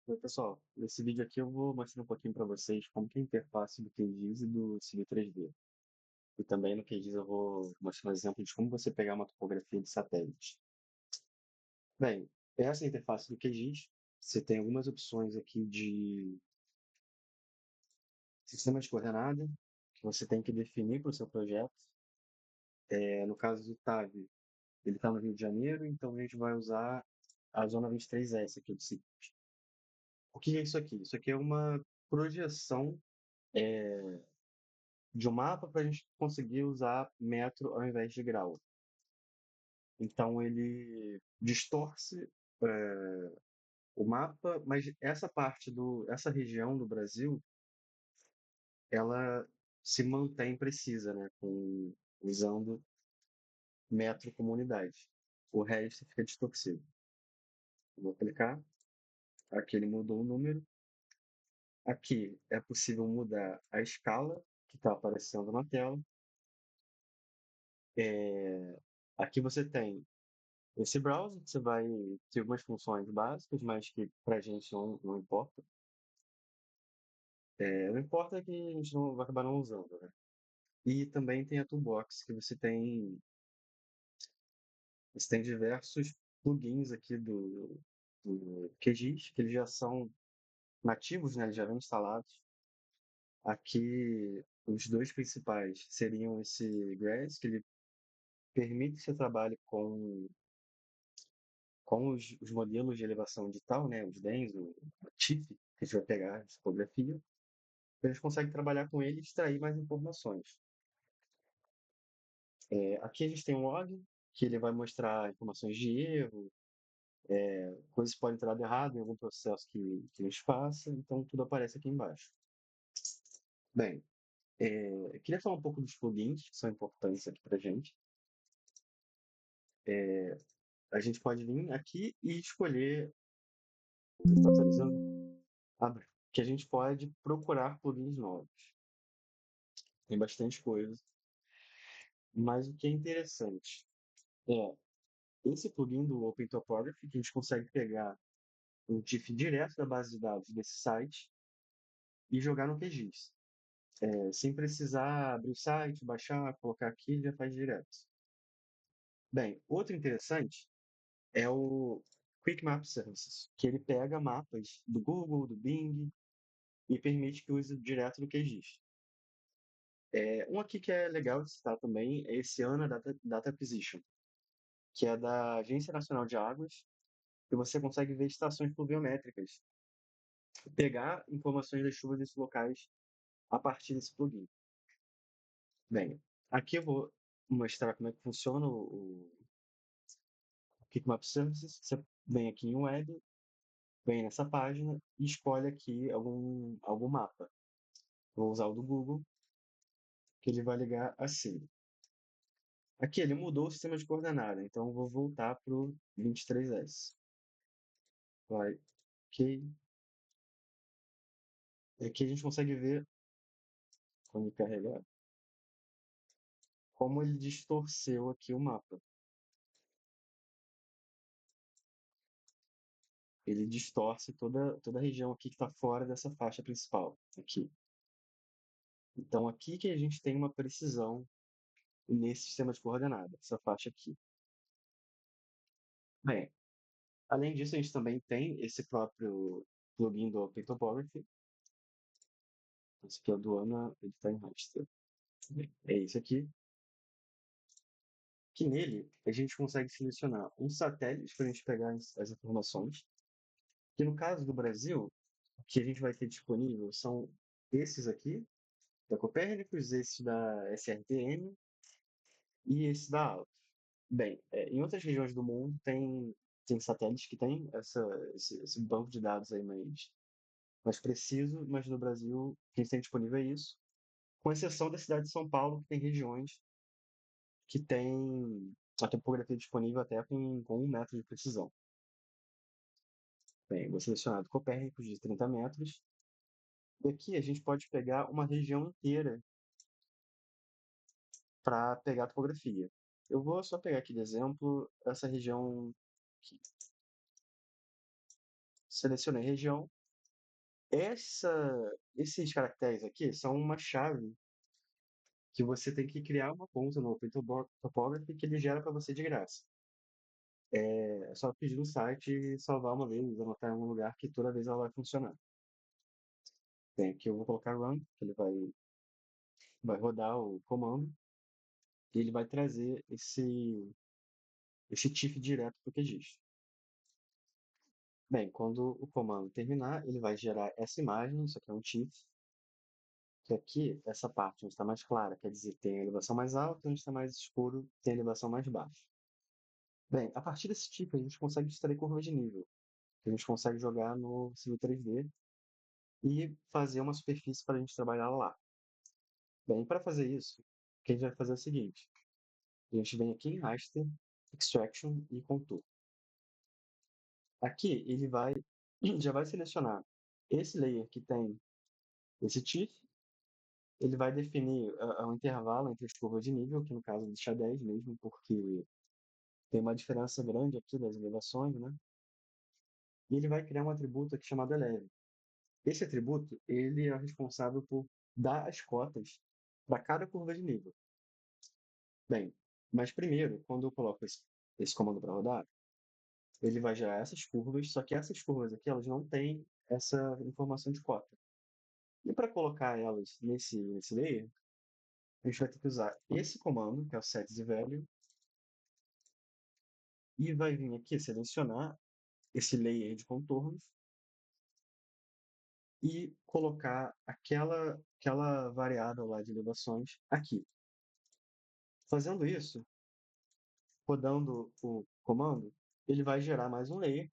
Oi, pessoal. Nesse vídeo aqui eu vou mostrar um pouquinho para vocês como que é a interface do QGIS e do Civil 3D. E também no QGIS eu vou mostrar um exemplo de como você pegar uma topografia de satélite. Bem, essa é a interface do QGIS. Você tem algumas opções aqui de sistema de coordenada que você tem que definir para o seu projeto. No caso do TAV, ele está no Rio de Janeiro, então a gente vai usar a zona 23S aqui do sítio. O que é isso aqui? Isso aqui é uma projeção de um mapa para a gente conseguir usar metro ao invés de grau. Então ele distorce o mapa, mas essa região do Brasil, ela se mantém precisa, né, usando metro como unidade. O resto fica distorcido. Vou clicar, aqui ele mudou o número. Aqui é possível mudar a escala que está aparecendo na tela. Aqui você tem esse browser, você vai ter algumas funções básicas, mas que pra gente não importa. Não importa que a gente não vai acabar não usando, né? E também tem a Toolbox, que você tem diversos plugins aqui do QGIS, que eles já são nativos, né? Eles já vêm instalados. Aqui, os dois principais seriam esse Grass, que ele permite que você trabalhe com os modelos de elevação digital, né? Os DENS, o TIFF, que a gente vai pegar de topografia. Eles conseguem trabalhar com ele e extrair mais informações. Aqui a gente tem um log, que ele vai mostrar informações de erro, coisas que podem ter dado errado em algum processo que a gente faça, então tudo aparece aqui embaixo. Bem, eu queria falar um pouco dos plugins que são importantes aqui para a gente. A gente pode vir aqui e escolher, está atualizando? Abre. Que a gente pode procurar plugins novos. Tem bastante coisa. Mas o que é interessante é esse plugin do Open Topography, que a gente consegue pegar um TIFF direto da base de dados desse site e jogar no QGIS. Sem precisar abrir o site, baixar, colocar aqui, já faz direto. Bem, outro interessante é o Quick Map Services, que ele pega mapas do Google, do Bing e permite que use direto no QGIS. Um aqui que é legal de citar também é esse ANA Data Acquisition, que é da Agência Nacional de Águas, e você consegue ver estações pluviométricas, pegar informações das chuvas desses locais a partir desse plugin. Bem, aqui eu vou mostrar como é que funciona o Kickmap Services. Você vem aqui em Web, vem nessa página e escolhe aqui algum mapa. Vou usar o do Google, que ele vai ligar assim. Aqui ele mudou o sistema de coordenada, então eu vou voltar para o 23S. Vai, ok. E aqui a gente consegue ver, quando carregar, como ele distorceu aqui o mapa. Ele distorce toda a região aqui que está fora dessa faixa principal, aqui. Então, aqui que a gente tem uma precisão nesse sistema de coordenada, essa faixa aqui. Bem, além disso, a gente também tem esse próprio plugin do Open Topography. Esse aqui é o do ANA, ele está em raster. É esse aqui. Que nele a gente consegue selecionar um satélite para a gente pegar as informações. Que no caso do Brasil, o que a gente vai ter disponível são esses aqui, da Copérnicos, esse da SRTM e esse da Alto. Bem, em outras regiões do mundo tem satélites que têm esse banco de dados aí mais preciso, mas no Brasil o que a gente tem disponível é isso, com exceção da cidade de São Paulo, que tem regiões que têm a topografia disponível até com 1 metro de precisão. Bem, vou selecionar do Copérnicos de 30 metros, e aqui a gente pode pegar uma região inteira para pegar a topografia. Eu vou só pegar aqui de exemplo essa região aqui. Selecionei região, Esses caracteres aqui são uma chave que você tem que criar uma conta no Topography que ele gera para você de graça. É só pedir no site e salvar uma vez, anotar em algum lugar que toda vez ela vai funcionar. Bem, aqui eu vou colocar run, que ele vai rodar o comando e ele vai trazer esse TIFF direto para o QGIS. Bem, quando o comando terminar, ele vai gerar essa imagem, isso aqui é um TIFF, que aqui, essa parte onde está mais clara, quer dizer, tem a elevação mais alta, onde está mais escuro, tem a elevação mais baixa. Bem, a partir desse TIFF a gente consegue extrair curvas de nível, que a gente consegue jogar no Civil 3D e fazer uma superfície para a gente trabalhar lá. Bem, para fazer isso, o que a gente vai fazer é o seguinte, a gente vem aqui em Raster, Extraction e Contour. Aqui ele já vai selecionar esse layer que tem esse TIFF, ele vai definir o intervalo entre as curvas de nível, que no caso deixa 10 mesmo, porque tem uma diferença grande aqui das elevações, né? E ele vai criar um atributo aqui chamado Eleve. Esse atributo, ele é responsável por dar as cotas para cada curva de nível. Bem, mas primeiro, quando eu coloco esse comando para rodar, ele vai gerar essas curvas, só que essas curvas aqui, elas não têm essa informação de cota. E para colocar elas nesse layer, a gente vai ter que usar esse comando, que é o setValue, e vai vir aqui selecionar esse layer de contornos e colocar aquela variável lá de elevações aqui. Fazendo isso, rodando o comando, ele vai gerar mais um layer.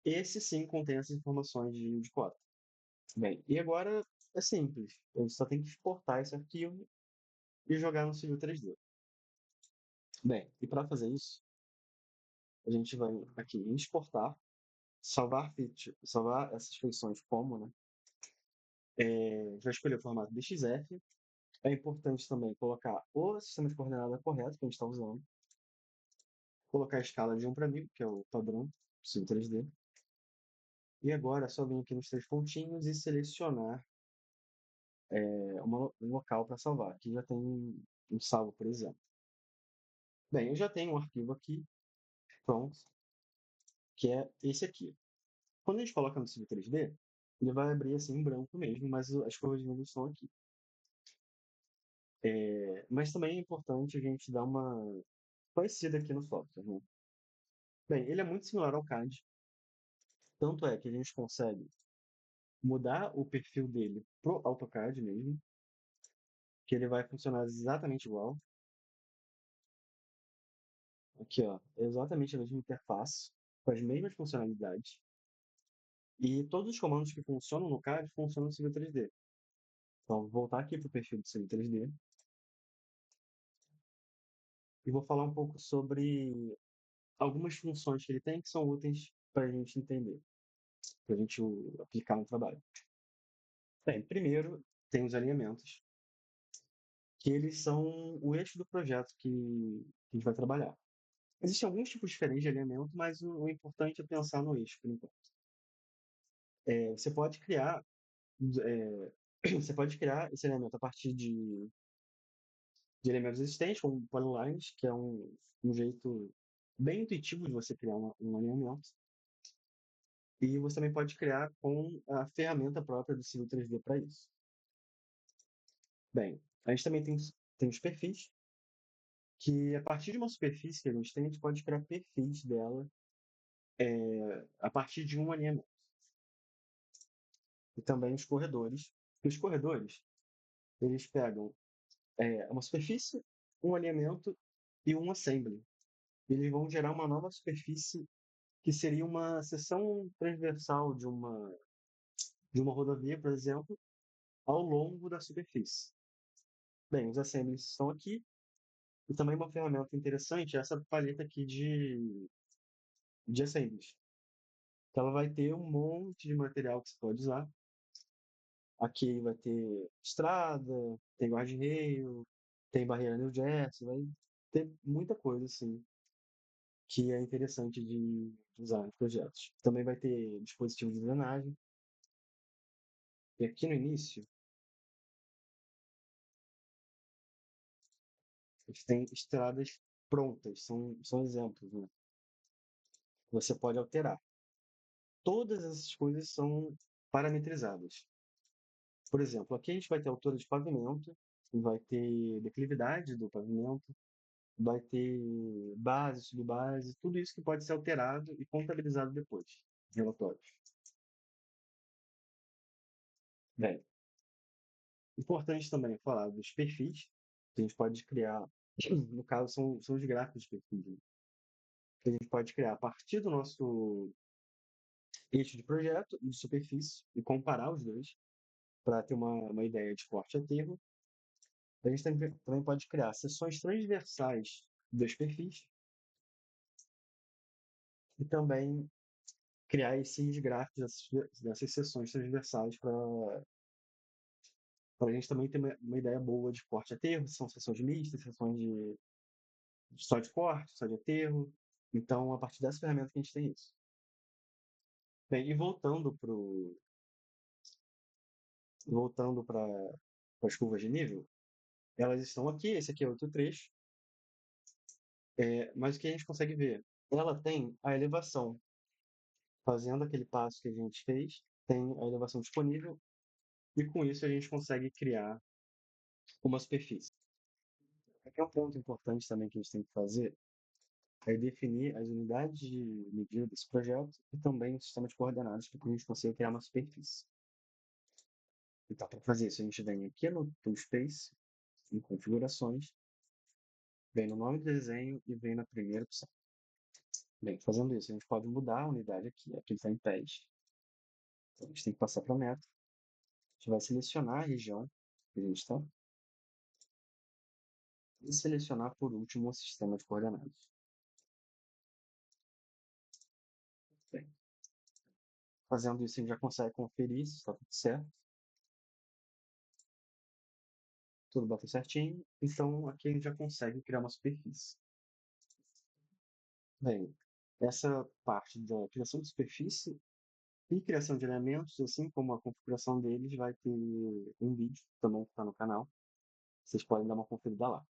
Esse sim contém essas informações de cota. Bem, e agora é simples. A gente só tem que exportar esse arquivo e jogar no Civil 3D. Bem, e para fazer isso, a gente vai aqui em exportar, salvar essas feições como, né? A gente vai escolher o formato DXF. É importante também colocar o sistema de coordenada correto que a gente está usando. Colocar a escala de 1 para 1000, que é o padrão do Civil 3D. E agora é só vir aqui nos três pontinhos e selecionar um local para salvar. Aqui já tem um salvo, por exemplo. Bem, eu já tenho um arquivo aqui, pronto, que é esse aqui. Quando a gente coloca no Civil 3D, ele vai abrir assim em branco mesmo, mas as curvas de nível estão aqui. Mas também é importante a gente dar uma conhecida aqui no software, né? Bem, ele é muito similar ao CAD, tanto é que a gente consegue mudar o perfil dele pro AutoCAD mesmo, que ele vai funcionar exatamente igual. Aqui, ó, é exatamente a mesma interface, com as mesmas funcionalidades. E todos os comandos que funcionam no CAD funcionam no Civil 3D. Então, vou voltar aqui para o perfil do Civil 3D e vou falar um pouco sobre algumas funções que ele tem que são úteis para a gente entender, para a gente aplicar no trabalho. Bem, primeiro tem os alinhamentos, que eles são o eixo do projeto que a gente vai trabalhar. Existem alguns tipos diferentes de alinhamento, mas o importante é pensar no eixo, por enquanto. Você pode criar é, você pode criar esse alinhamento a partir de elementos existentes, como polylines, que é um jeito bem intuitivo de você criar um alinhamento. E você também pode criar com a ferramenta própria do Civil 3D para isso. Bem, a gente também tem os perfis, que a partir de uma superfície que a gente pode criar perfis dela a partir de um alinhamento. E também os corredores. E os corredores, eles pegam uma superfície, um alinhamento e um assembly. Eles vão gerar uma nova superfície que seria uma seção transversal de uma rodovia, por exemplo, ao longo da superfície. Bem, os assemblies estão aqui. E também uma ferramenta interessante é essa paleta aqui de assemblies. Então, ela vai ter um monte de material que você pode usar. Aqui vai ter estrada, tem guarda-reio, tem barreira New Jersey, vai ter muita coisa assim que é interessante de usar em projetos. Também vai ter dispositivo de drenagem. E aqui no início, a gente tem estradas prontas, são exemplos, né? Você pode alterar. Todas essas coisas são parametrizadas. Por exemplo, aqui a gente vai ter altura de pavimento, vai ter declividade do pavimento, vai ter base, subbase, tudo isso que pode ser alterado e contabilizado depois, relatórios. Bem, importante também falar dos perfis, que a gente pode criar, no caso são os gráficos de perfis, né? Que a gente pode criar a partir do nosso eixo de projeto e de superfície e comparar os dois para ter uma ideia de corte e aterro. A gente também pode criar seções transversais dos perfis e também criar esses gráficos dessas seções transversais para a gente também ter uma ideia boa de corte e aterro, se são seções mistas, seções só de corte, só de aterro. Então, a partir dessa ferramenta que a gente tem isso. Bem, e voltando para as curvas de nível, elas estão aqui, esse aqui é outro trecho, mas o que a gente consegue ver? Ela tem a elevação. Fazendo aquele passo que a gente fez, tem a elevação disponível e com isso a gente consegue criar uma superfície. Aqui é um ponto importante também que a gente tem que fazer, é definir as unidades de medida desse projeto e também o sistema de coordenadas para que a gente consiga criar uma superfície. Então, para fazer isso, a gente vem aqui no Toolspace, em configurações, vem no nome do desenho e vem na primeira opção. Bem, fazendo isso, a gente pode mudar a unidade aqui. Aqui está em pés. Então, a gente tem que passar para metro. A gente vai selecionar a região que a gente está e selecionar por último o sistema de coordenadas. Bem, fazendo isso, a gente já consegue conferir se está tudo certo. Tudo bateu certinho. Então, aqui a gente já consegue criar uma superfície. Bem, essa parte da criação de superfície e criação de elementos, assim como a configuração deles, vai ter um vídeo também que está no canal. Vocês podem dar uma conferida lá.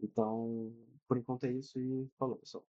Então, por enquanto é isso e falou, pessoal.